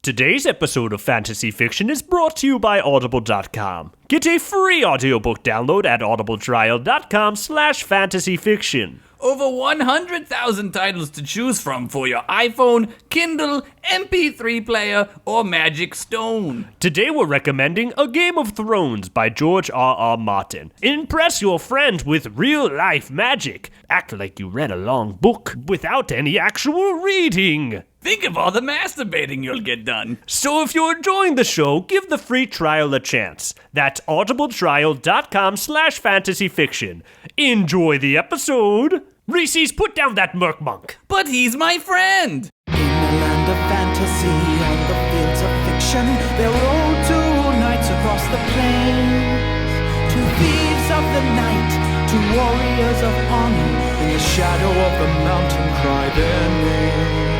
Today's episode of Fantasy Fiction is brought to you by Audible.com. Get a free audiobook download at audibletrial.com/fantasyfiction. Over 100,000 titles to choose from for your iPhone, Kindle, MP3 player, or Magic Stone. Today we're recommending A Game of Thrones by George R.R. Martin. Impress your friends with real-life magic. Act like you read a long book without any actual reading. Think of all the masturbating you'll get done. So if you're enjoying the show, give the free trial a chance. That's audibletrial.com/fantasyfiction. Enjoy the episode. Reese's, put down that merc monk. But he's my friend. In the land of fantasy and the fields of fiction, there rode two knights across the plains. Two thieves of the night, two warriors of honor, in the shadow of the mountain cry their name.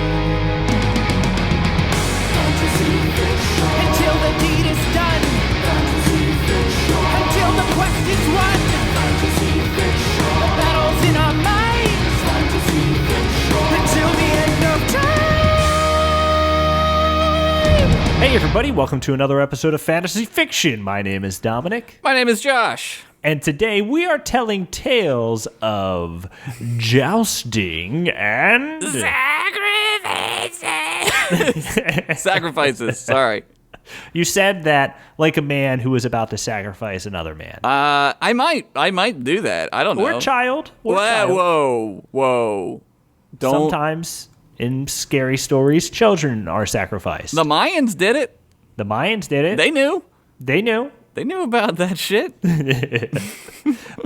Fantasy fiction. Until the deed is done. Fantasy fiction. Until the quest is won. Fantasy fiction. The battle's in our minds. Fantasy fiction. Until the end of time. Hey everybody, welcome to another episode of Fantasy Fiction. My name is Dominic. My name is Josh. And today we are telling tales of jousting and... Sacrifices, sorry. You said that like a man who was about to sacrifice another man. I might do that. I don't know. Or child. Whoa. Don't. Sometimes in scary stories, children are sacrificed. The Mayans did it. The Mayans did it. They knew. They knew about that shit.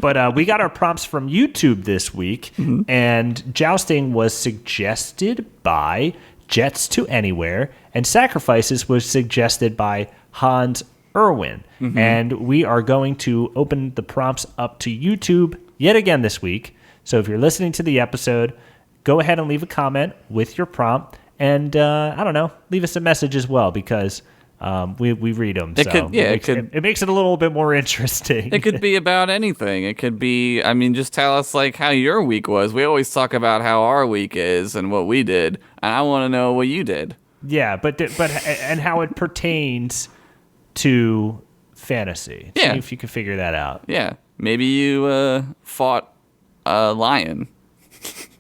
But we got our prompts from YouTube this week, and jousting was suggested by Jets to Anywhere, and sacrifices was suggested by Hans Irwin. And we are going to open the prompts up to YouTube yet again this week. So if you're listening to the episode, go ahead and leave a comment with your prompt, and I don't know, leave us a message as well, because we read them. It makes it a little bit more interesting. It could be about anything. It could be, just tell us like how your week was. We always talk about how our week is and what we did, and I want to know what you did. Yeah, but and how it pertains to fantasy. Yeah. See if you can figure that out. Yeah, maybe you fought a lion.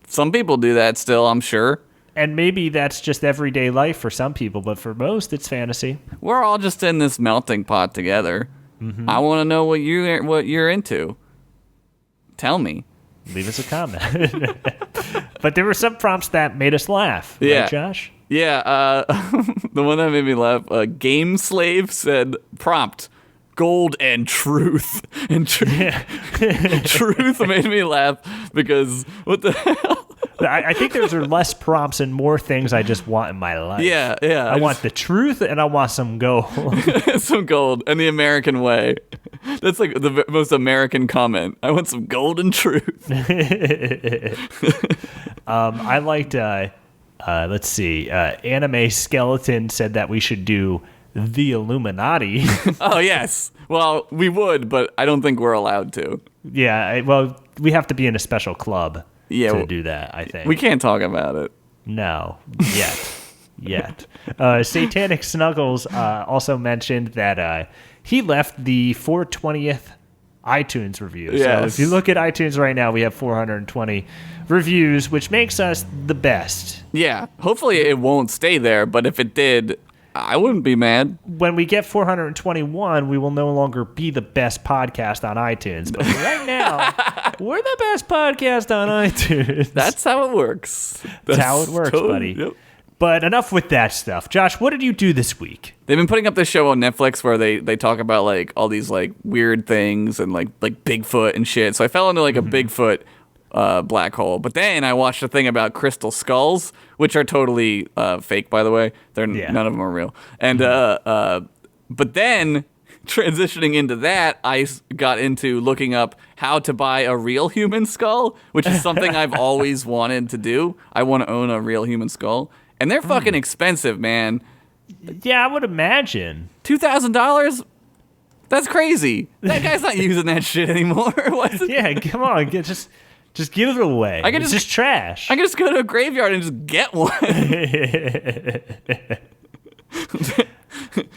Some people do that still, I'm sure. And maybe that's just everyday life for some people, but for most, it's fantasy. We're all just in this melting pot together. I want to know what you're into. Tell me. Leave us a comment. But there were some prompts that made us laugh. Yeah. Right, Josh? Yeah, the one that made me laugh, Game Slave said, prompt, gold and truth. And truth made me laugh because, what the hell? I think there's less prompts and more things I just want in my life. Yeah. I want the truth and I want some gold. Some gold and the American way. That's like the most American comment. I want some gold and truth. I liked, let's see, Anime Skeleton said that we should do the Illuminati. Oh, yes. Well, we would, but I don't think we're allowed to. Yeah, well, we have to be in a special club. To do that, I think. We can't talk about it. No, yet. Satanic Snuggles also mentioned that he left the 420th iTunes review. Yes. So if you look at iTunes right now, we have 420 reviews, which makes us the best. Yeah, hopefully it won't stay there, but if it did, I wouldn't be mad. When we get 421, we will no longer be the best podcast on iTunes. But right now, we're the best podcast on iTunes. That's how it works. That's how it works, buddy. Yep. But enough with that stuff. Josh, what did you do this week? They've been putting up this show on Netflix where they talk about like all these like weird things and like Bigfoot and shit. So I fell into like a Bigfoot black hole. But then I watched a thing about crystal skulls, which are totally fake, by the way. None of them are real. And but then transitioning into that, I got into looking up how to buy a real human skull, which is something I've always wanted to do. I want to own a real human skull. And they're fucking expensive, man. Yeah, I would imagine. $2,000? That's crazy. That guy's not using that shit anymore. Yeah, come on. Just give it away. It's just trash. I can just go to a graveyard and just get one.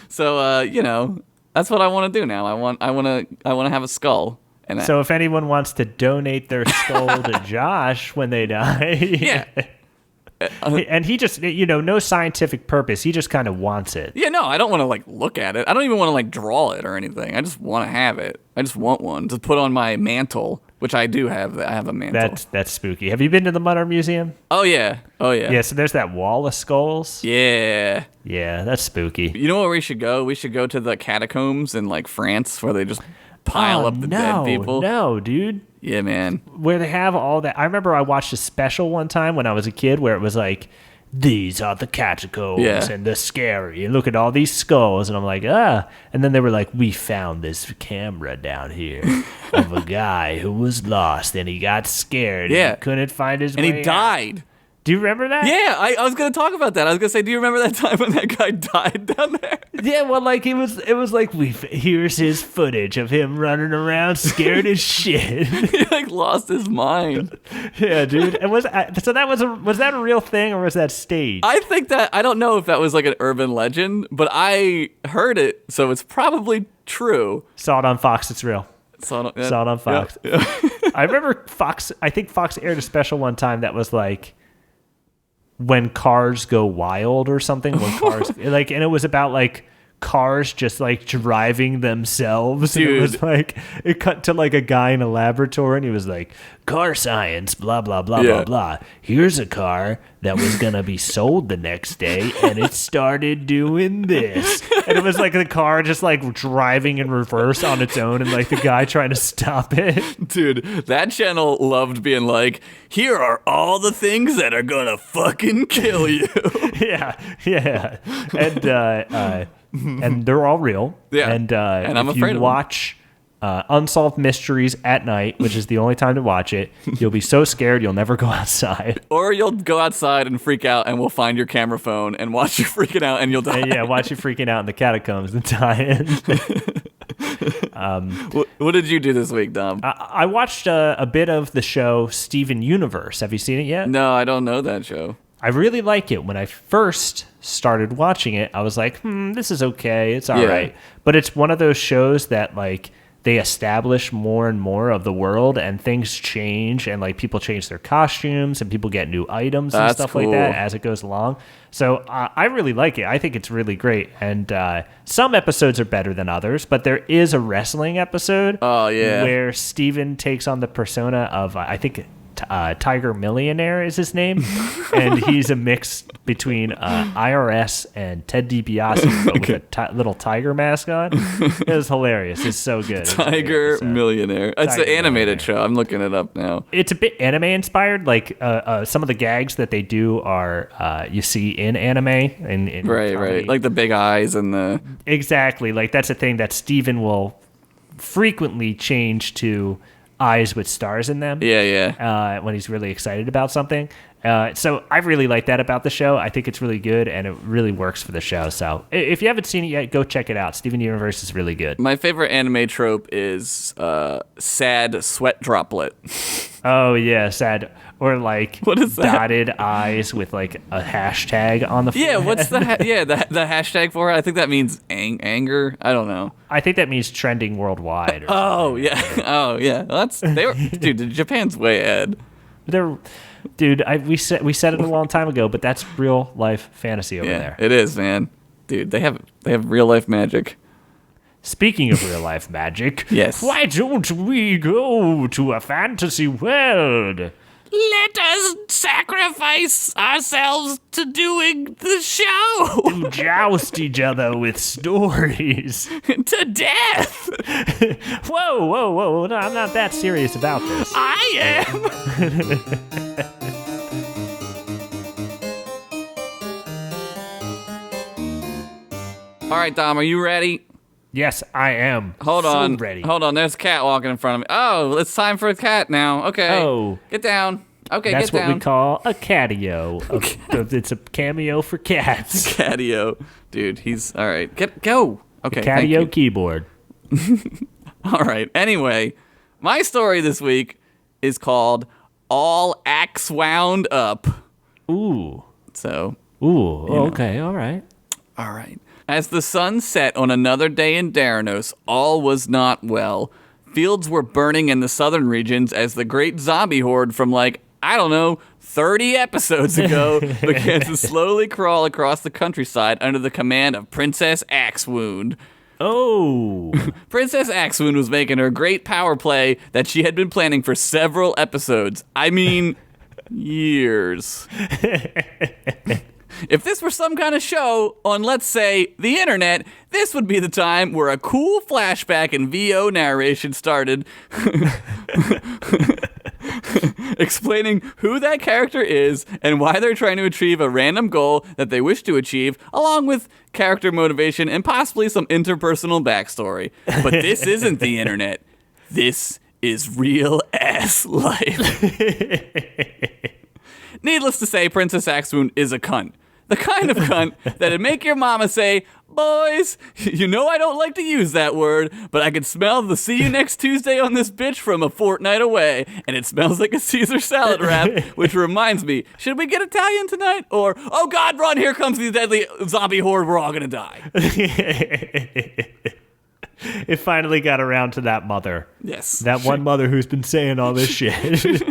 So that's what I want to do now. I want to have a skull. And So if anyone wants to donate their skull to Josh when they die, yeah. And he just, no scientific purpose. He just kind of wants it. Yeah, no, I don't want to look at it. I don't even want to draw it or anything. I just want to have it. I just want one to put on my mantle, which I do have. I have a mantle. That's spooky. Have you been to the Mutter Museum? Oh yeah. Yeah, so there's that wall of skulls. Yeah. Yeah, that's spooky. You know where we should go? We should go to the catacombs in France where they just pile up the dead people. No, dude. Yeah, man. Where they have all that. I remember I watched a special one time when I was a kid where it was these are the catacombs and the scary. And look at all these skulls. And I'm like, And then they were like, we found this camera down here of a guy who was lost and he got scared. Yeah. And he couldn't find his way And he died. out. Do you remember that? Yeah, I was going to talk about that. I was going to say, do you remember that time when that guy died down there? Yeah, well, it was like, here's his footage of him running around scared as shit. He lost his mind. Yeah, dude. And was that a real thing or was that staged? I think that, I don't know if that was an urban legend, but I heard it, so it's probably true. Saw it on Fox, it's real. Saw it on Fox. Yeah. I remember I think Fox aired a special one time that was when cars go wild or something, when cars and it was about cars just driving themselves. Dude. And it was it cut to a guy in a laboratory and he was car science, blah blah blah blah blah. Here's a car that was gonna be sold the next day and it started doing this. And it was the car just driving in reverse on its own and the guy trying to stop it. Dude, that channel loved being here are all the things that are gonna fucking kill you. Yeah. And they're all real. Yeah. And I'm if afraid you of watch Unsolved Mysteries at night, which is the only time to watch it, you'll be so scared you'll never go outside. Or you'll go outside and freak out and we'll find your camera phone and watch you freaking out and you'll die. Yeah, watch you freaking out in the catacombs and die. What did you do this week, Dom? I watched a bit of the show Steven Universe. Have you seen it yet? No, I don't know that show. I really like it. When I first started watching it, I was like, this is okay. It's all right. But it's one of those shows that they establish more and more of the world and things change and people change their costumes and people get new items and stuff like that as it goes along. So I really like it. I think it's really great. And some episodes are better than others, but there is a wrestling episode where Steven takes on the persona of, I think, Tiger Millionaire is his name, and he's a mix between IRS and Ted DiBiase, but with a little tiger mask on. It was hilarious. It's so good. Tiger Millionaire. It's an animated show. I'm looking it up now. It's a bit anime inspired. Some of the gags that they do are you see in anime. In right. Like the big eyes and the... Exactly. That's a thing that Steven will frequently change to eyes with stars in them. Yeah. When he's really excited about something. So I really like that about the show. I think it's really good, and it really works for the show. So if you haven't seen it yet, go check it out. Steven Universe is really good. My favorite anime trope is sad sweat droplet. Oh, yeah, sad. Or what is that? Dotted eyes with a hashtag on the front. Yeah, what's the the hashtag for it? I think that means anger. I don't know. I think that means trending worldwide. Dude, Japan's way ahead. We said it a long time ago, but that's real life fantasy over there. It is, man. Dude, they have real life magic. Speaking of real life magic, yes. Why don't we go to a fantasy world? Let us sacrifice ourselves to doing the show. To joust each other with stories. To death. Whoa. No, I'm not that serious about this. I am. All right, Dom, are you ready? Yes, I am. Hold on. Ready. Hold on. There's a cat walking in front of me. Oh, it's time for a cat now. Okay. Oh. Get down. Okay, That's get down. what we call a catio. It's a cameo for cats. Catio. Dude, he's... All right. Go. Okay, catio keyboard. All right. Anyway, my story this week is called All Axe Wound Up. Ooh. So... Ooh, okay, all right. All right. As the sun set on another day in Daranos, all was not well. Fields were burning in the southern regions as the great zombie horde from, 30 episodes ago began to slowly crawl across the countryside under the command of Princess Axewound. Oh. Princess Axewound was making her great power play that she had been planning for several episodes. I mean, years. If this were some kind of show on, let's say, the internet, this would be the time where a cool flashback and VO narration started explaining who that character is and why they're trying to achieve a random goal that they wish to achieve, along with character motivation and possibly some interpersonal backstory. But this isn't the internet. This is real-ass life. Needless to say, Princess Axewound is a cunt. The kind of cunt that'd make your mama say, "Boys, you know I don't like to use that word, but I can smell the see you next Tuesday on this bitch from a fortnight away, and it smells like a Caesar salad wrap," which reminds me, should we get Italian tonight? Or, oh God, run, here comes the deadly zombie horde, we're all gonna die. It finally got around to that mother. Yes. That one mother who's been saying all this shit.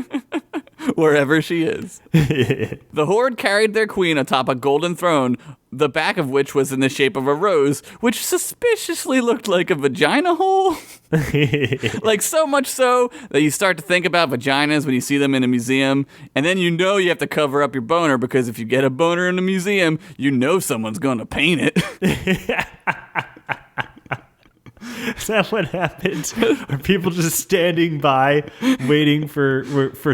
Wherever she is. The horde carried their queen atop a golden throne, the back of which was in the shape of a rose, which suspiciously looked like a vagina hole. Like so much so that you start to think about vaginas when you see them in a museum, and then you know you have to cover up your boner, because if you get a boner in a museum, you know someone's gonna paint it. Is that what happens? Are people just standing by waiting for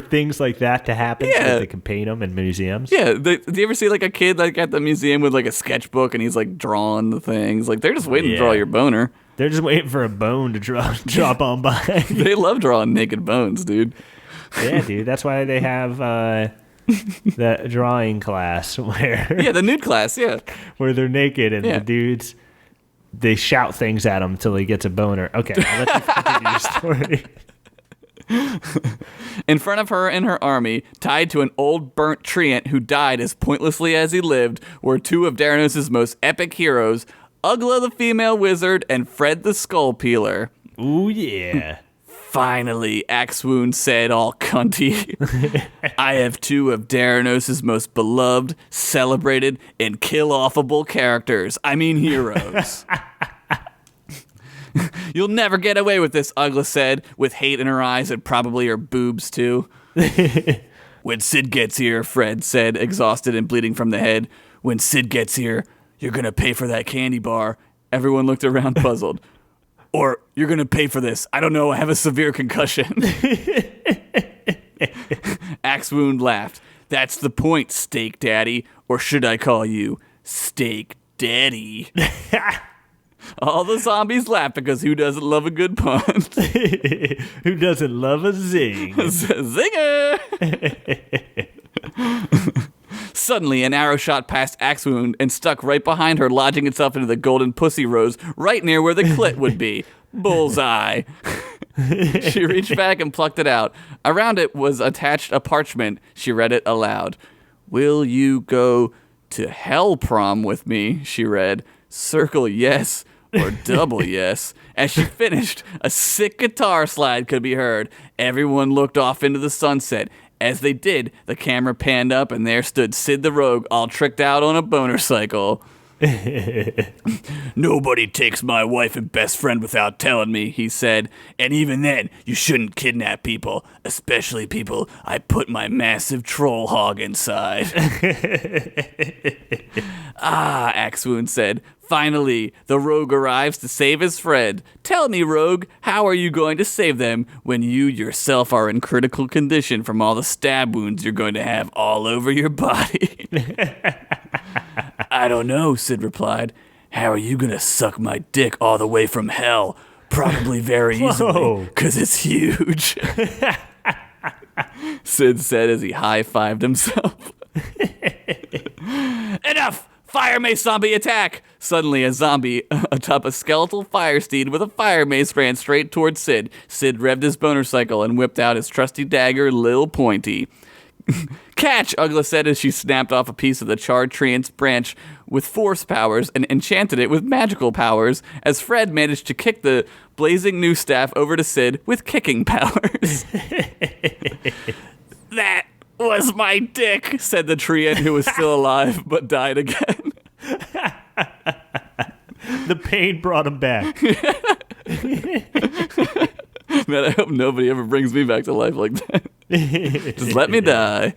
things like that to happen so that they can paint them in museums? Yeah. Do you ever see a kid at the museum with a sketchbook and he's drawing the things? They're just waiting to draw your boner. They're just waiting for a bone to drop on by. They love drawing naked bones, dude. Yeah, dude. That's why they have that drawing class where... Yeah, the nude class, yeah. Where they're naked and the dudes... They shout things at him until he gets a boner. Okay, I'll let you continue your story. In front of her and her army, tied to an old burnt treant who died as pointlessly as he lived, were two of Daranos' most epic heroes, Ugla the female wizard and Fred the skull peeler. Ooh, yeah. Finally, Axewound said all cunty. I have two of Daranos' most beloved, celebrated, and kill-offable characters. I mean heroes. You'll never get away with this, Ugla said, with hate in her eyes and probably her boobs, too. When Sid gets here, Fred said, exhausted and bleeding from the head. When Sid gets here, you're going to pay for that candy bar. Everyone looked around puzzled. Or, you're going to pay for this. I don't know, I have a severe concussion. Axewound laughed. That's the point, Steak Daddy. Or should I call you Steak Daddy? All the zombies laughed because who doesn't love a good pun? Who doesn't love a zing? Zinger! Suddenly, an arrow shot past Axewound and stuck right behind her, lodging itself into the golden pussy rose, right near where the clit would be. Bullseye. She reached back and plucked it out. Around it was attached a parchment. She read it aloud. Will you go to hell prom with me? She read. Circle yes or double yes. As she finished, a sick guitar slide could be heard. Everyone looked off into the sunset. As they did, the camera panned up, and there stood Sid the Rogue, all tricked out on a boner cycle. Nobody takes my wife and best friend without telling me, he said. And even then, you shouldn't kidnap people, especially people I put my massive troll hog inside. Ah, Axewound said. Finally, the rogue arrives to save his friend. Tell me, rogue, how are you going to save them when you yourself are in critical condition from all the stab wounds you're going to have all over your body? I don't know, Sid replied. How are you going to suck my dick all the way from hell? Probably very easily, because it's huge. Sid said as he high-fived himself. Enough! Fire mace zombie attack! Suddenly, a zombie atop a skeletal fire steed with a fire mace ran straight towards Sid. Sid revved his boner cycle and whipped out his trusty dagger, Lil Pointy. Catch, Ugla said as she snapped off a piece of the charred treant's branch with force powers and enchanted it with magical powers, as Fred managed to kick the blazing new staff over to Sid with kicking powers. That was my dick, said the Treant, who was still alive but died again. The pain brought him back. Man, I hope nobody ever brings me back to life like that. Just let me die.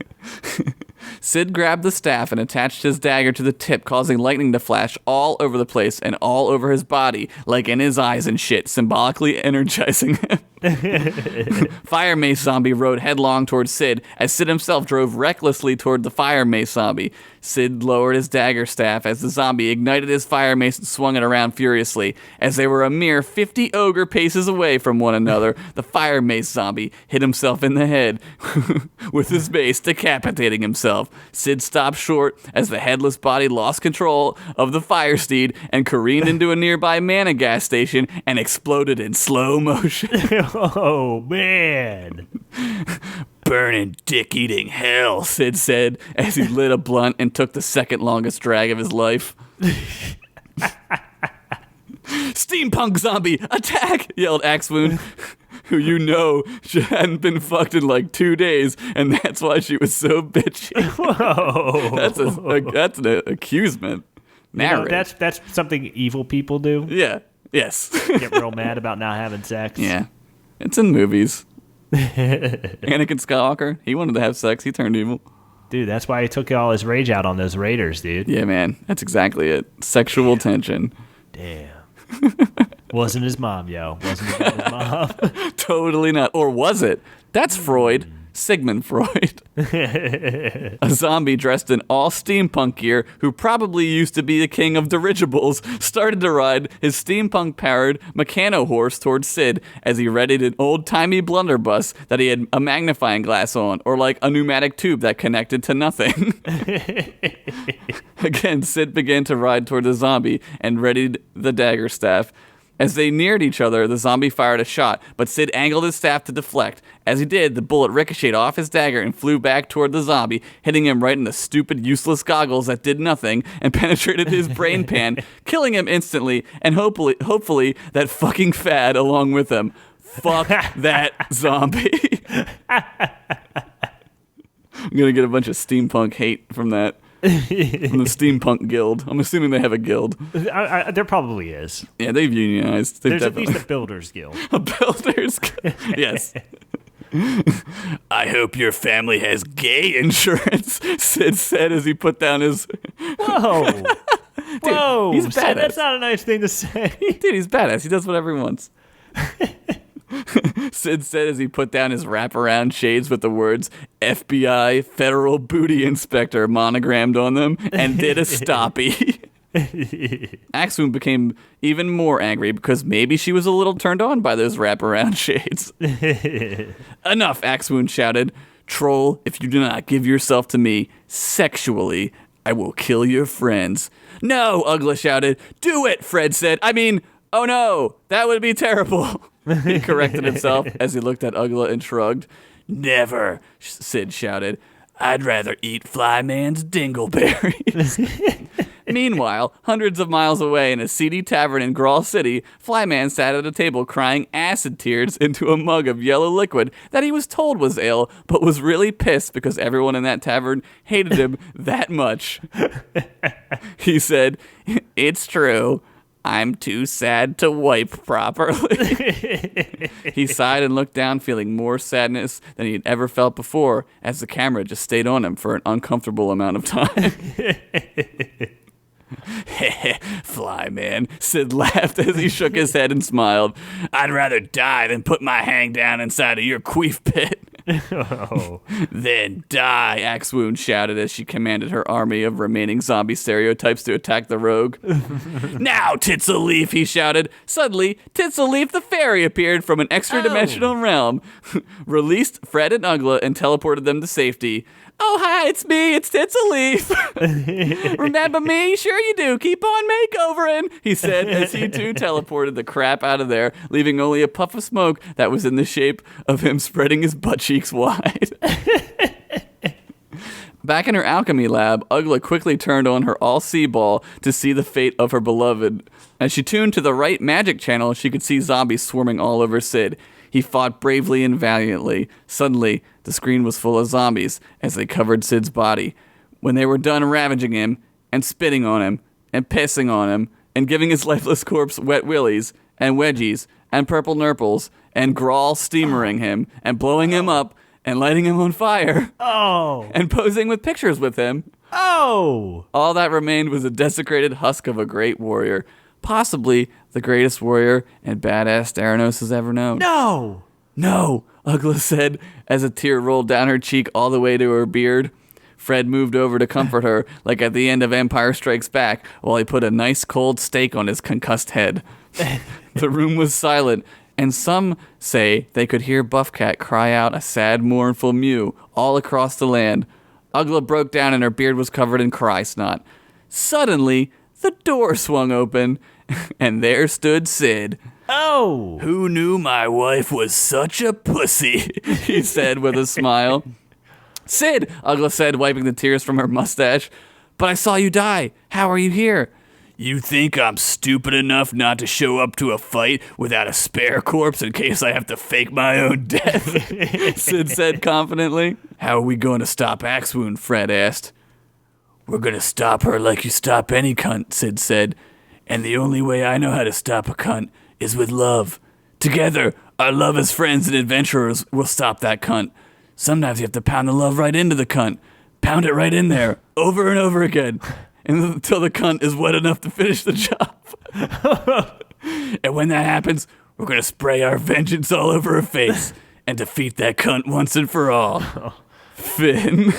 Sid grabbed the staff and attached his dagger to the tip, causing lightning to flash all over the place and all over his body, like in his eyes and shit, symbolically energizing him. Fire Mace Zombie rode headlong towards Sid, as Sid himself drove recklessly toward the Fire Mace Zombie. Sid lowered his dagger staff as the zombie ignited his fire mace and swung it around furiously. As they were a mere 50 ogre paces away from one another, the Fire Mace Zombie hit himself in the head with his mace, decapitating himself. Sid stopped short as the headless body lost control of the fire steed and careened into a nearby mana gas station and exploded in slow motion. Oh, man. Burning dick-eating hell, Sid said as he lit a blunt and took the second longest drag of his life. Steampunk zombie, attack! Yelled Axewound, who hadn't been fucked in like 2 days, and that's why she was so bitchy. Whoa. That's an accusement. That's something evil people do. Yeah. Yes. Get real mad about not having sex. Yeah. It's in movies. Anakin Skywalker, he wanted to have sex. He turned evil. Dude, that's why he took all his rage out on those raiders, dude. Yeah, man. That's exactly it. Sexual tension. Damn. Wasn't his mom, yo. Wasn't about his mom. Totally not. Or was it? That's Freud. Sigmund Freud. A zombie dressed in all steampunk gear, who probably used to be a king of dirigibles, started to ride his steampunk-powered mechano horse towards Sid as he readied an old-timey blunderbuss that he had a magnifying glass on, or like a pneumatic tube that connected to nothing. Again, Sid began to ride toward the zombie and readied the dagger staff. As they neared each other, the zombie fired a shot, but Sid angled his staff to deflect. As he did, the bullet ricocheted off his dagger and flew back toward the zombie, hitting him right in the stupid, useless goggles that did nothing and penetrated his brain pan, killing him instantly, and hopefully that fucking fad along with him. Fuck that zombie. I'm gonna get a bunch of steampunk hate from that. From the Steampunk Guild. I'm assuming they have a guild. There probably is. Yeah, they've unionized. There's at least a Builders Guild. A Builders Guild. Yes. I hope your family has gay insurance, Sid said as he put down his... Whoa. Dude, Whoa. He's badass. That's not a nice thing to say. Dude, he's badass. He does whatever he wants. Sid said as he put down his wraparound shades with the words FBI Federal Booty Inspector monogrammed on them and did a stoppie. Axewound became even more angry because maybe she was a little turned on by those wraparound shades. Enough, Axewound shouted. Troll, if you do not give yourself to me sexually, I will kill your friends. No, Ugla shouted. Do it, Fred said. I mean, oh no, that would be terrible. He corrected himself as he looked at Ugla and shrugged. Never, Sid shouted. I'd rather eat Flyman's dingleberries. Meanwhile, hundreds of miles away in a seedy tavern in Grawl City, Flyman sat at a table crying acid tears into a mug of yellow liquid that he was told was ale, but was really pissed because everyone in that tavern hated him that much. He said, "It's true. I'm too sad to wipe properly." He sighed and looked down, feeling more sadness than he had ever felt before, as the camera just stayed on him for an uncomfortable amount of time. Flyman, Sid laughed as he shook his head and smiled. I'd rather die than put my hang down inside of your queef pit. Oh. Then die, Axewound shouted as she commanded her army of remaining zombie stereotypes to attack the rogue. Now, Titsaleaf, he shouted. Suddenly, Titsaleaf the fairy appeared from an extra-dimensional realm, released Fred and Ugla, and teleported them to safety. Oh, hi, it's me, it's Titsaleaf. Remember me? Sure you do. Keep on makeovering, he said as he too teleported the crap out of there, leaving only a puff of smoke that was in the shape of him spreading his butt cheeks wide. Back in her alchemy lab, Ugla quickly turned on her all-sea ball to see the fate of her beloved. As she tuned to the right magic channel, she could see zombies swarming all over Sid. He fought bravely and valiantly. Suddenly, the screen was full of zombies as they covered Sid's body. When they were done ravaging him, and spitting on him, and pissing on him, and giving his lifeless corpse wet willies, and wedgies, and purple nurples, and Grawl steamering him, and blowing him up, and lighting him on fire, and posing with pictures with him. All that remained was a desecrated husk of a great warrior, possibly the greatest warrior and badass Theranos has ever known. No, Ugla said as a tear rolled down her cheek all the way to her beard. Fred moved over to comfort her, like at the end of Empire Strikes Back, while he put a nice cold steak on his concussed head. The room was silent, and some say they could hear Buffcat cry out a sad, mournful mew all across the land. Ugla broke down and her beard was covered in cry snot. Suddenly, the door swung open, and there stood Sid. Who knew my wife was such a pussy? He said with a smile. Sid, Ugla said, wiping the tears from her mustache. But I saw you die. How are you here? You think I'm stupid enough not to show up to a fight without a spare corpse in case I have to fake my own death? Sid said confidently. How are we going to stop Axewound? Fred asked. We're going to stop her like you stop any cunt, Sid said. And the only way I know how to stop a cunt is with love. Together, our love as friends and adventurers will stop that cunt. Sometimes you have to pound the love right into the cunt. Pound it right in there, over and over again, until the cunt is wet enough to finish the job. And when that happens, we're going to spray our vengeance all over her face and defeat that cunt once and for all. Finn.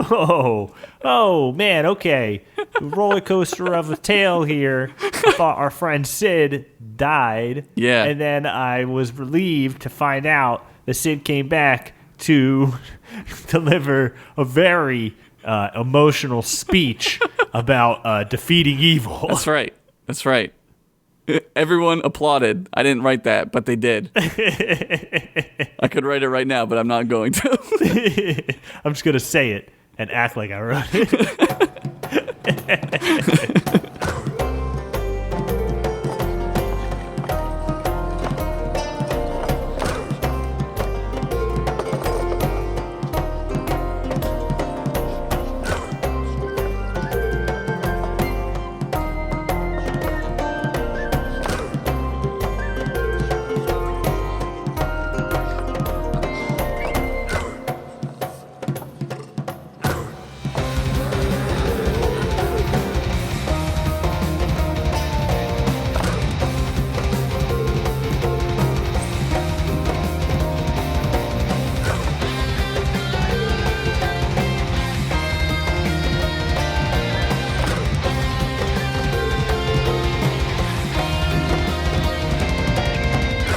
Oh, man, okay. Roller coaster of a tale here. I thought our friend Sid died. Yeah. And then I was relieved to find out that Sid came back to deliver a very emotional speech about defeating evil. That's right. Everyone applauded. I didn't write that, but they did. I could write it right now, but I'm not going to. I'm just going to say it and act like I wrote it.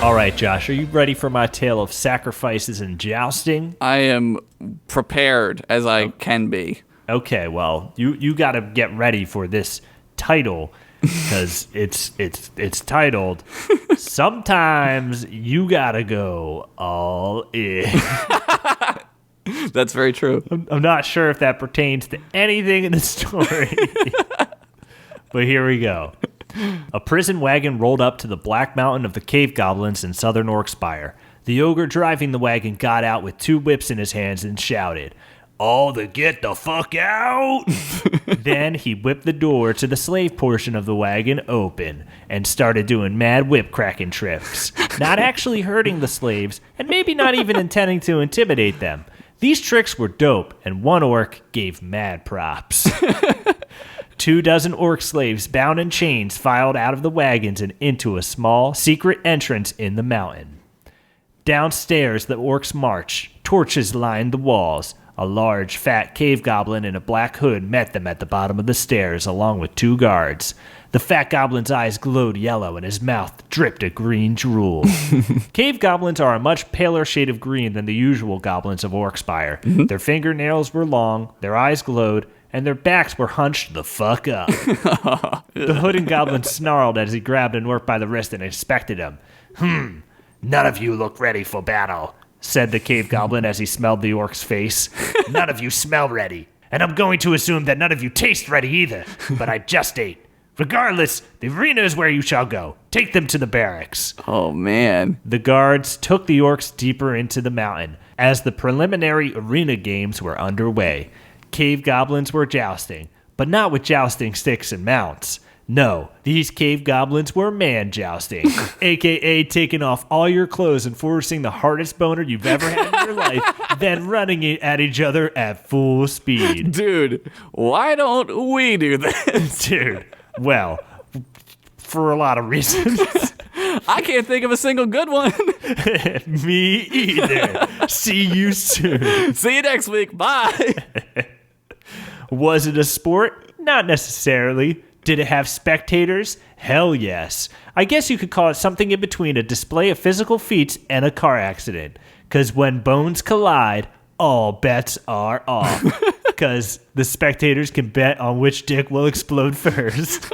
All right, Josh, are you ready for my tale of sacrifices and jousting? I am prepared as I can be. Okay, well, you got to get ready for this title because it's titled "Sometimes You Gotta Go All In." That's very true. I'm not sure if that pertains to anything in the story, but here we go. A prison wagon rolled up to the Black Mountain of the Cave Goblins in southern Orkspire. The ogre driving the wagon got out with two whips in his hands and shouted, "All to get the fuck out!" Then he whipped the door to the slave portion of the wagon open and started doing mad whip-cracking tricks, not actually hurting the slaves and maybe not even intending to intimidate them. These tricks were dope, and one orc gave mad props. 24 orc slaves bound in chains filed out of the wagons and into a small, secret entrance in the mountain. Downstairs, the orcs marched. Torches lined the walls. A large, fat cave goblin in a black hood met them at the bottom of the stairs, along with two guards. The fat goblin's eyes glowed yellow, and his mouth dripped a green drool. Cave goblins are a much paler shade of green than the usual goblins of Orkspire. Their fingernails were long, their eyes glowed, and their backs were hunched the fuck up. The hooded goblin snarled as he grabbed an orc by the wrist and inspected him. None of you look ready for battle, said the cave goblin as he smelled the orc's face. None of you smell ready. And I'm going to assume that none of you taste ready either, but I just ate. Regardless, the arena is where you shall go. Take them to the barracks. Oh, man. The guards took the orcs deeper into the mountain as the preliminary arena games were underway. Cave goblins were jousting, but not with jousting sticks and mounts. No, these cave goblins were man jousting, a.k.a. taking off all your clothes and forcing the hardest boner you've ever had in your life, then running it at each other at full speed. Dude, why don't we do this? Dude, well, for a lot of reasons. I can't think of a single good one. Me either. See you soon. See you next week. Bye. Was it a sport? Not necessarily. Did it have spectators? Hell yes. I guess you could call it something in between a display of physical feats and a car accident. Because when bones collide, all bets are off. Because the spectators can bet on which dick will explode first.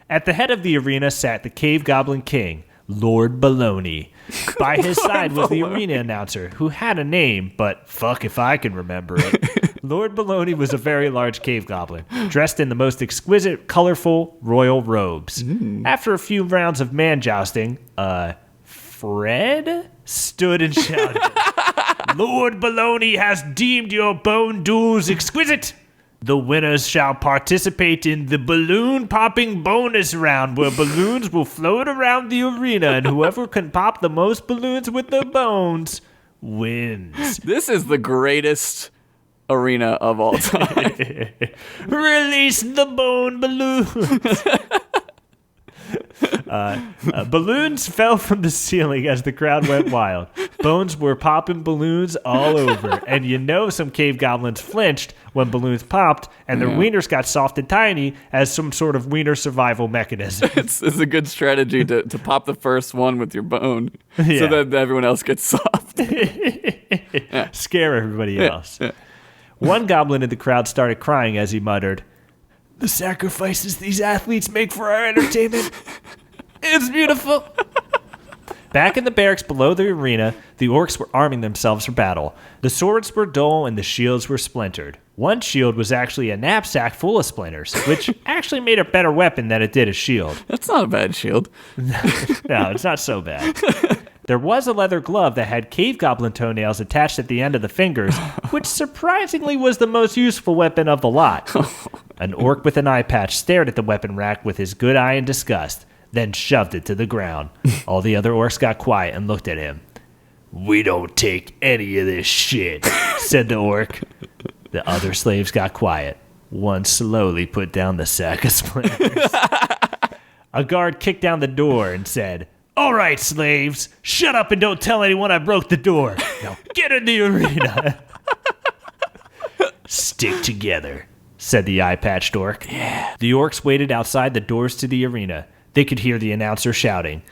At the head of the arena sat the Cave Goblin King, Lord Baloney. By his side was the arena announcer, who had a name, but fuck if I can remember it. Lord Baloney was a very large cave goblin, dressed in the most exquisite, colorful royal robes. After a few rounds of man jousting, Fred stood and shouted, Lord Baloney has deemed your bone duels exquisite. The winners shall participate in the balloon popping bonus round, where balloons will float around the arena, and whoever can pop the most balloons with the bones wins. This is the greatest arena of all time. Release the bone balloons. Balloons fell from the ceiling as the crowd went wild. Bones were popping balloons all over, and you know some cave goblins flinched when balloons popped, and their wieners got soft and tiny as some sort of wiener survival mechanism. It's a good strategy to pop the first one with your bone so that everyone else gets soft. Scare everybody else. One goblin in the crowd started crying as he muttered, "The sacrifices these athletes make for our entertainment, it's beautiful." Back in the barracks below the arena, the orcs were arming themselves for battle. The swords were dull and the shields were splintered. One shield was actually a knapsack full of splinters, which actually made a better weapon than it did a shield. That's not a bad shield. No, it's not so bad. There was a leather glove that had cave goblin toenails attached at the end of the fingers, which surprisingly was the most useful weapon of the lot. An orc with an eye patch stared at the weapon rack with his good eye in disgust, then shoved it to the ground. All the other orcs got quiet and looked at him. "We don't take any of this shit," said the orc. The other slaves got quiet. One slowly put down the sack of splinters. A guard kicked down the door and said, "All right, slaves, shut up and don't tell anyone I broke the door. Now get in the arena." "Stick together," said the eye-patched orc. Yeah. The orcs waited outside the doors to the arena. They could hear the announcer shouting,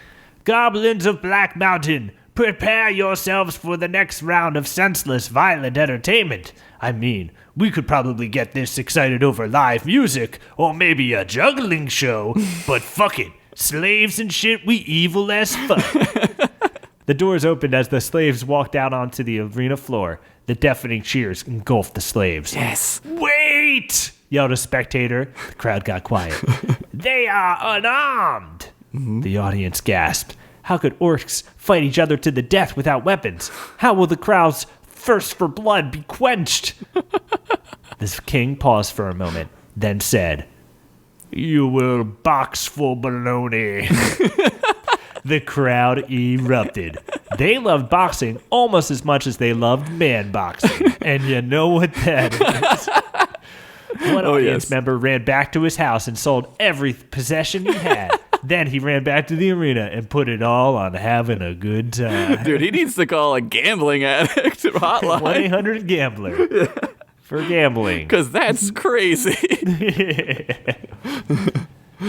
"Goblins of Black Mountain, prepare yourselves for the next round of senseless, violent entertainment. I mean, we could probably get this excited over live music, or maybe a juggling show, but fuck it. Slaves and shit, we evil as fuck." The doors opened as the slaves walked out onto the arena floor. The deafening cheers engulfed the slaves. Yes. "Wait!" yelled a spectator. The crowd got quiet. "They are unarmed!" The audience gasped. How could orcs fight each other to the death without weapons? How will the crowd's thirst for blood be quenched? The king paused for a moment, then said, "You will box for baloney." The crowd erupted. They loved boxing almost as much as they loved man boxing. And you know what that is. One audience member ran back to his house and sold every possession he had. Then he ran back to the arena and put it all on having a good time. Dude, he needs to call a gambling addict hotline. 1-800-GAMBLER. For gambling. Because that's crazy.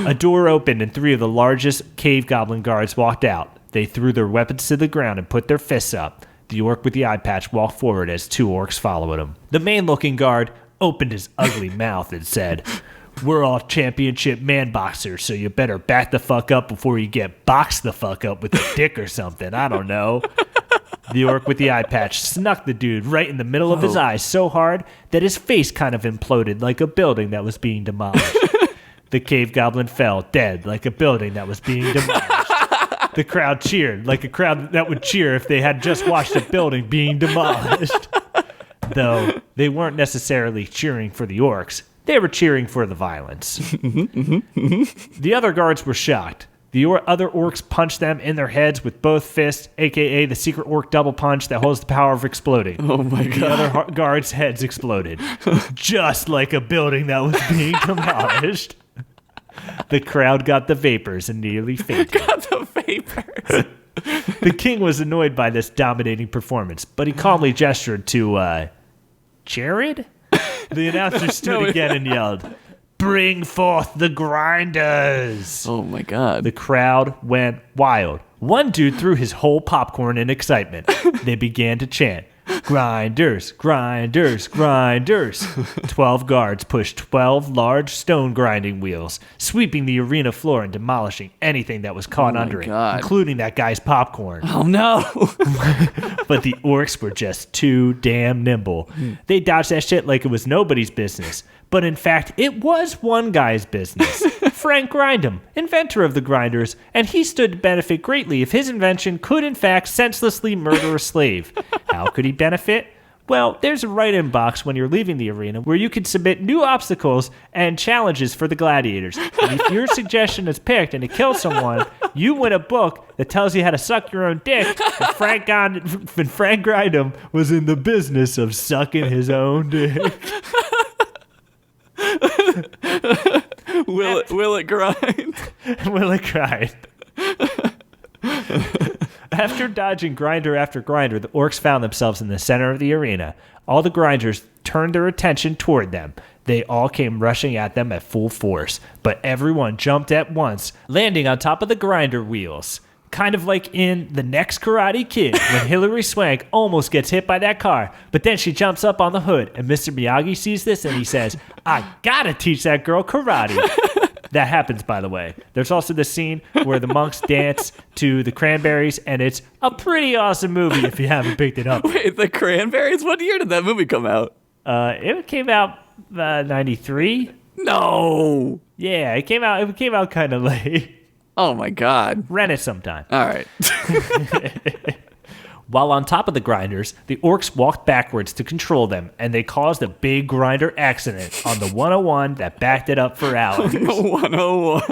A door opened and 3 of the largest cave goblin guards walked out. They threw their weapons to the ground and put their fists up. The orc with the eye patch walked forward as 2 orcs followed him. The main-looking guard opened his ugly mouth and said, "We're all championship man boxers, so you better back the fuck up before you get boxed the fuck up with a dick or something. I don't know." The orc with the eye patch snuck the dude right in the middle of his eyes so hard that his face kind of imploded like a building that was being demolished. The cave goblin fell dead like a building that was being demolished. The crowd cheered like a crowd that would cheer if they had just watched a building being demolished. Though they weren't necessarily cheering for the orcs. They were cheering for the violence. The other guards were shocked. The other orcs punched them in their heads with both fists, a.k.a. the secret orc double punch that holds the power of exploding. Oh, my God. The other guards' heads exploded, just like a building that was being demolished. The crowd got the vapors and nearly fainted. Got the vapors. The king was annoyed by this dominating performance, but he calmly gestured to, Jared? The announcer stood again and yelled, "Bring forth the grinders!" Oh, my God. The crowd went wild. One dude threw his whole popcorn in excitement. They began to chant, "Grinders, grinders, grinders." 12 guards pushed 12 large stone grinding wheels, sweeping the arena floor and demolishing anything that was caught under it, including that guy's popcorn. Oh, no. But the orcs were just too damn nimble. They dodged that shit like it was nobody's business. But in fact, it was one guy's business. Frank Grindem, inventor of the grinders, and he stood to benefit greatly if his invention could in fact senselessly murder a slave. How could he benefit? Well, there's a write-in box when you're leaving the arena where you can submit new obstacles and challenges for the gladiators. And if your suggestion is picked and it kills someone, you win a book that tells you how to suck your own dick. And Frank Grindem was in the business of sucking his own dick. Will it grind? Will it grind? After dodging grinder after grinder, the orcs found themselves in the center of the arena. All the grinders turned their attention toward them. They all came rushing at them at full force, but everyone jumped at once, landing on top of the grinder wheels. Kind of like in The Next Karate Kid, when Hilary Swank almost gets hit by that car, but then she jumps up on the hood, and Mr. Miyagi sees this and he says, "I gotta teach that girl karate." That happens, by the way. There's also the scene where the monks dance to the Cranberries, and it's a pretty awesome movie if you haven't picked it up. Wait, the Cranberries? What year did that movie come out? It came out 93. No. Yeah, it came out kind of late. Oh, my God. Rent it sometime. All right. While on top of the grinders, the orcs walked backwards to control them, and they caused a big grinder accident on the 101 that backed it up for hours. 101.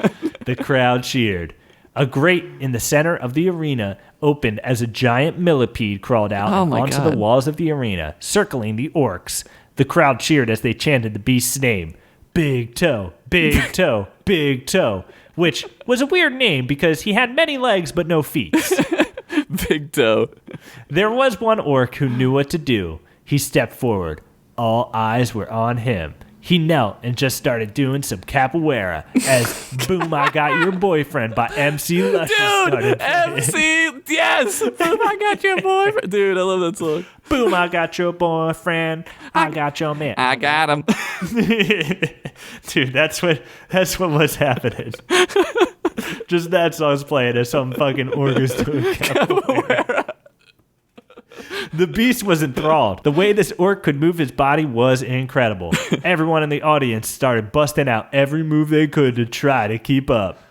The crowd cheered. A grate in the center of the arena opened as a giant millipede crawled out onto the walls of the arena, circling the orcs. The crowd cheered as they chanted the beast's name. Big Toe, Big Toe, Big Toe, which was a weird name because he had many legs but no feet. Big Toe. There was one orc who knew what to do. He stepped forward. All eyes were on him. He knelt and just started doing some capoeira as Boom, I Got Your Boyfriend by MC Luscious started playing. MC, yes! Boom, I Got Your Boyfriend. Dude, I love that song. Boom, I got your boyfriend. I got your man. I got him. Dude, that's what was happening. Just that song's playing as some fucking orc is doing capoeira. The beast was enthralled. The way this orc could move his body was incredible. Everyone in the audience started busting out every move they could to try to keep up.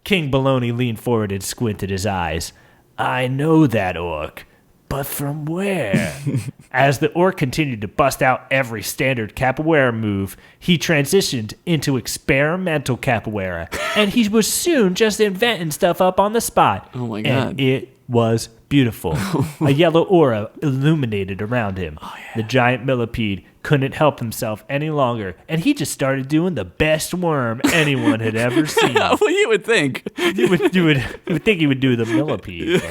King Baloney leaned forward and squinted his eyes. "I know that orc, but from where?" As the orc continued to bust out every standard capoeira move, he transitioned into experimental capoeira, and he was soon just inventing stuff up on the spot. Oh my God. And it was beautiful. A yellow aura illuminated around him. Oh, yeah. The giant millipede couldn't help himself any longer, and he just started doing the best worm anyone had ever seen. Well, you would think. You would think he would do the millipede.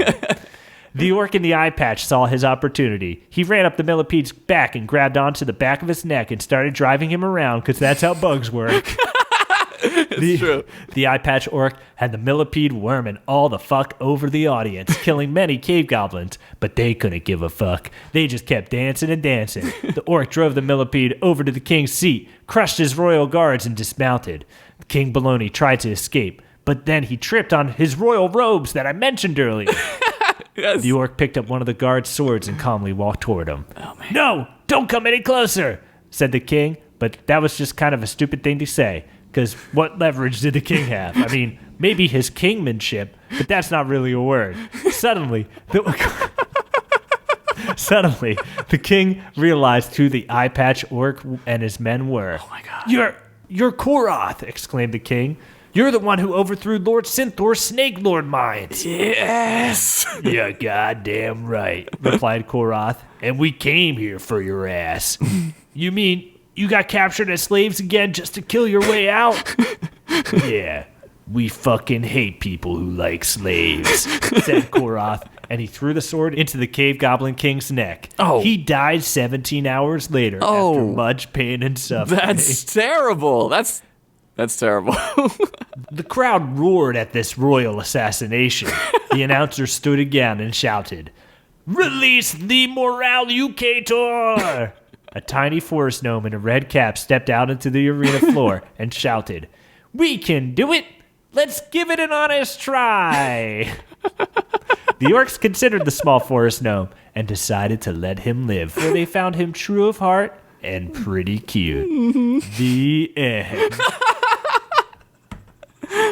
The orc in the eye patch saw his opportunity. He ran up the millipede's back and grabbed onto the back of his neck and started driving him around because that's how bugs work. It's true. The eye patch orc had the millipede worming all the fuck over the audience, killing many cave goblins, but they couldn't give a fuck. They just kept dancing and dancing. The orc drove the millipede over to the king's seat, crushed his royal guards, and dismounted. King Baloney tried to escape, but then he tripped on his royal robes that I mentioned earlier. Yes. The orc picked up one of the guard's swords and calmly walked toward him. Oh, man. No, don't come any closer, said the king, but that was just kind of a stupid thing to say, because what leverage did the king have? I mean, maybe his kingmanship, but that's not really a word. Suddenly, the king realized who the eye-patch orc and his men were. Oh, my God. You're Koroth, exclaimed the king. You're the one who overthrew Lord Synthor's Snake Lord mines. Yes. You're goddamn right, replied Koroth. And we came here for your ass. You mean you got captured as slaves again just to kill your way out? Yeah, we fucking hate people who like slaves, said Koroth, and he threw the sword into the cave goblin king's neck. Oh. He died 17 hours later after much pain and suffering. That's terrible. That's terrible. The crowd roared at this royal assassination. The announcer stood again and shouted, "Release the Moralucator!" A tiny forest gnome in a red cap stepped out into the arena floor and shouted, "We can do it! Let's give it an honest try!" The orcs considered the small forest gnome and decided to let him live, for they found him true of heart and pretty cute. The end.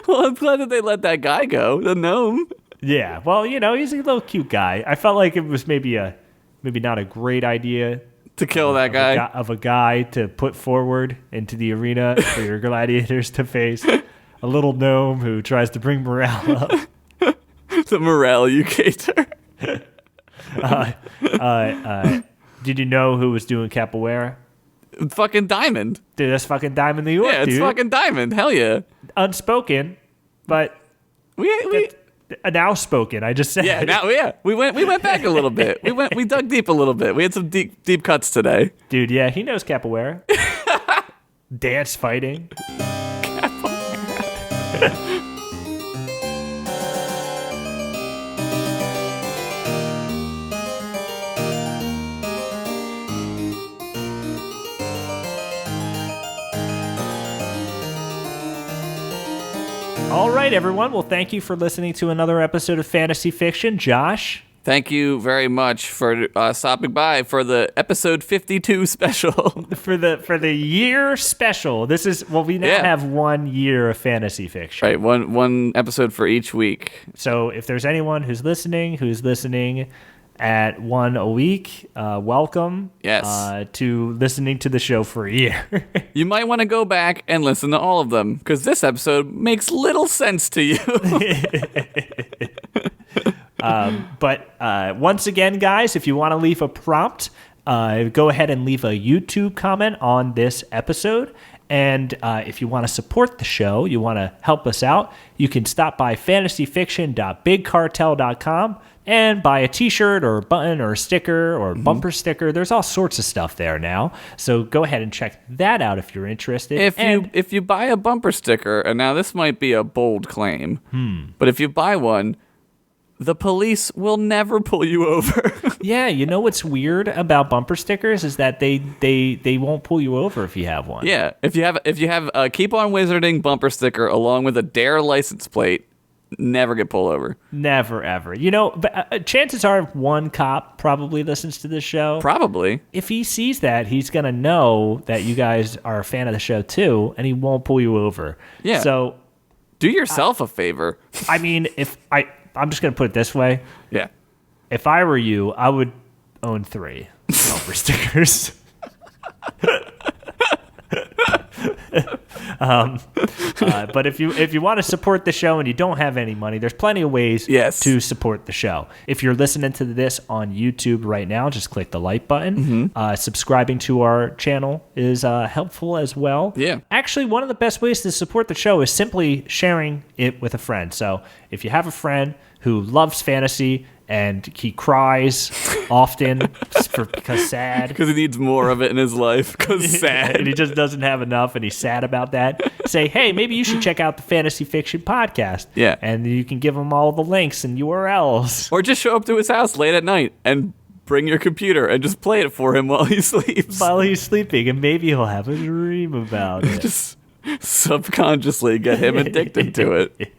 Well, I'm glad that they let that guy go, the gnome. Yeah, well, he's a little cute guy. I felt like it was maybe not a great idea To kill that guy. of a guy to put forward into the arena for your gladiators to face. A little gnome who tries to bring morale up. The Moralucator. Did you know who was doing capoeira? Fucking Diamond. Dude, that's fucking Diamond the Orc, Yeah, it's dude. fucking Diamond. Hell yeah. Unspoken, but We now spoken. I just said. We went back a little bit. We dug deep a little bit. We had some deep cuts today. Dude, yeah, he knows capoeira. Dance fighting. All right, everyone. Well, thank you for listening to another episode of Fantasy Fiction. Josh? Thank you very much for stopping by for the episode 52 special. For the year special. This is, we now have 1 year of Fantasy Fiction. Right, one episode for each week. So if there's anyone who's listening at one a week, welcome. Yes. To listening to the show for a year. You might want to go back and listen to all of them, because this episode makes little sense to you. But once again, guys, if you want to leave a prompt, go ahead and leave a YouTube comment on this episode. And if you want to support the show, you want to help us out, you can stop by fantasyfiction.bigcartel.com and buy a t-shirt or a button or a sticker or a bumper sticker. There's all sorts of stuff there now. So go ahead and check that out if you're interested. If you buy a bumper sticker, and now this might be a bold claim, but if you buy one, the police will never pull you over. Yeah, you know what's weird about bumper stickers is that they won't pull you over if you have one. Yeah, if you have a Keep On Wizarding bumper sticker along with a Dare license plate, never get pulled over. Never, ever. But chances are one cop probably listens to this show. Probably. If he sees that, he's going to know that you guys are a fan of the show too, and he won't pull you over. Yeah. So do yourself a favor. I mean, I'm just going to put it this way. Yeah. If I were you, I would own 3 bumper stickers. But if you want to support the show and you don't have any money, there's plenty of ways to support the show. If you're listening to this on YouTube right now, just click the like button. Subscribing to our channel is helpful as well. Yeah. Actually, one of the best ways to support the show is simply sharing it with a friend. So if you have a friend who loves fantasy and he cries often because sad. Because he needs more of it in his life. Because sad. And he just doesn't have enough and he's sad about that. Say, hey, maybe you should check out the Fantasy Fiction podcast. Yeah. And you can give him all the links and URLs. Or just show up to his house late at night and bring your computer and just play it for him while he sleeps. While he's sleeping, and maybe he'll have a dream about it. Just subconsciously get him addicted to it.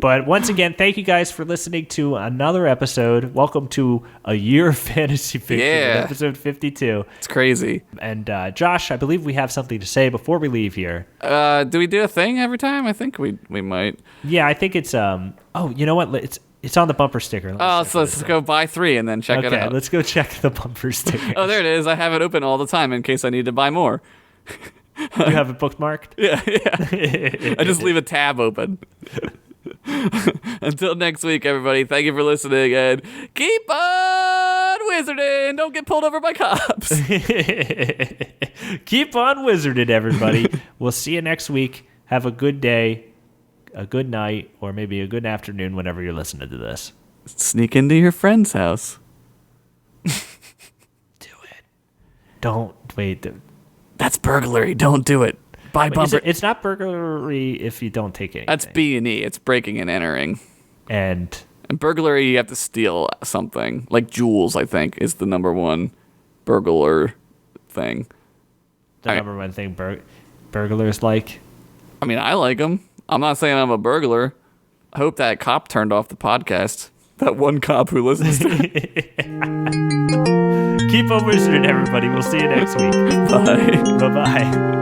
But once again, thank you guys for listening to another episode. Welcome to A Year of Fantasy Fiction, episode 52. It's crazy. And Josh, I believe we have something to say before we leave here. Do we do a thing every time? I think we might. Yeah, I think it's oh, you know what? It's on the bumper sticker. Let's go buy 3 and then check it out. Okay, let's go check the bumper sticker. Oh, there it is. I have it open all the time in case I need to buy more. You have it bookmarked? Yeah. I just leave a tab open. Until next week, everybody, thank you for listening, and keep on wizarding. Don't get pulled over by cops. Keep on wizarding, everybody. We'll see you next week. Have a good day, a good night, or maybe a good afternoon whenever you're listening to this. Sneak into your friend's house. Do it. Don't wait. That's burglary. Don't do it. Buy bumper. It's not burglary if you don't take anything. That's B&E. It's breaking and entering. And burglary, you have to steal something. Like jewels, I think, is the number one burglar thing. The number one thing burglars like? I mean, I like them. I'm not saying I'm a burglar. I hope that cop turned off the podcast. That one cop who listens to it. Keep on wizarding, everybody. We'll see you next week. Bye. Bye-bye.